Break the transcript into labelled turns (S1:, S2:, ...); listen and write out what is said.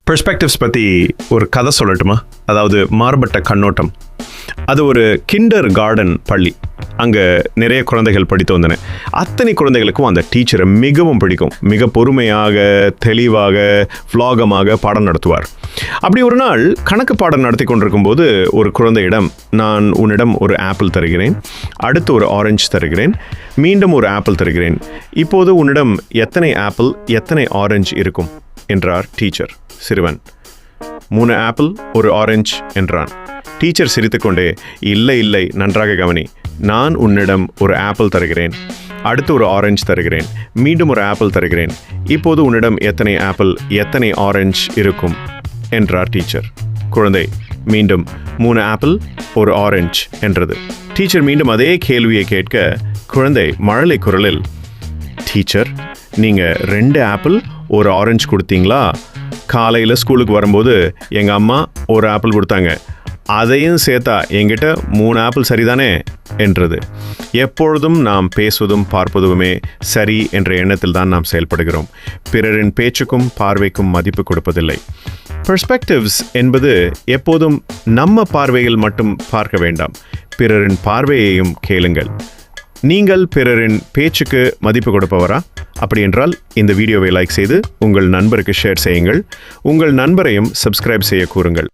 S1: Perspectives பற்றி ஒரு கதை சொல்லட்டுமா? அதாவது மாறுபட்ட கண்ணோட்டம். அது ஒரு கிண்டர் கார்டன் பள்ளி. அங்கே நிறைய குழந்தைகள் படித்து வந்தன. அத்தனை குழந்தைகளுக்கும் அந்த டீச்சரை மிகவும் பிடிக்கும். மிக பொறுமையாக, தெளிவாக, ஃப்ளாகமாக பாடம் நடத்துவார். அப்படி ஒரு நாள் கணக்கு பாடம் நடத்தி கொண்டிருக்கும் போது ஒரு குழந்தையிடம், நான் உன்னிடம் ஒரு ஆப்பிள் தருகிறேன், அடுத்து ஒரு ஆரஞ்சு தருகிறேன், மீண்டும் ஒரு ஆப்பிள் தருகிறேன், இப்போது உன்னிடம் எத்தனை ஆப்பிள் எத்தனை ஆரஞ்சு இருக்கும் என்றார் டீச்சர். சிறுவன் 3 ஆப்பிள் 1 ஆரஞ்சு என்றான். டீச்சர் சிரித்துக்கொண்டே, இல்லை இல்லை, நன்றாக கவனி, நான் உன்னிடம் ஒரு ஆப்பிள் தருகிறேன், அடுத்து ஒரு ஆரஞ்சு தருகிறேன், மீண்டும் ஒரு ஆப்பிள் தருகிறேன், இப்போது உன்னிடம் எத்தனை ஆப்பிள் எத்தனை ஆரஞ்சு இருக்கும் என்றார் டீச்சர். குழந்தை மீண்டும் 3 ஆப்பிள் 1 ஆரஞ்சு என்றது. டீச்சர் மீண்டும் அதே கேள்வியை கேட்க குழந்தை மழலை குரலில், டீச்சர், நீங்கள் 2 ஆப்பிள் 1 ஆரஞ்சு கொடுத்தீங்களா? காலையில் ஸ்கூலுக்கு வரும்போது எங்கள் அம்மா 1 ஆப்பிள் கொடுத்தாங்க, அதையும் சேர்த்தா என்கிட்ட 3 ஆப்பிள் சரிதானே என்றது. எப்பொழுதும் நாம் பேசுவதும் பார்ப்பதுமே சரி என்ற எண்ணத்தில் தான் நாம் செயல்படுகிறோம். பிறரின் பேச்சுக்கும் பார்வைக்கும் மதிப்பு கொடுப்பதில்லை. பெர்ஸ்பெக்டிவ்ஸ் என்பது எப்போதும் நம்ம பார்வையில் மட்டும் பார்க்க வேண்டாம், பிறரின் பார்வையையும் கேளுங்கள். நீங்கள் பிறரின் பேச்சுக்கு மதிப்பு கொடுப்பவரா? அப்படி என்றால் இந்த வீடியோவை லைக் செய்து உங்கள் நண்பருக்கு ஷேர் செய்யுங்கள். உங்கள் நண்பரையும் சப்ஸ்கிரைப் செய்ய கூறுங்கள்.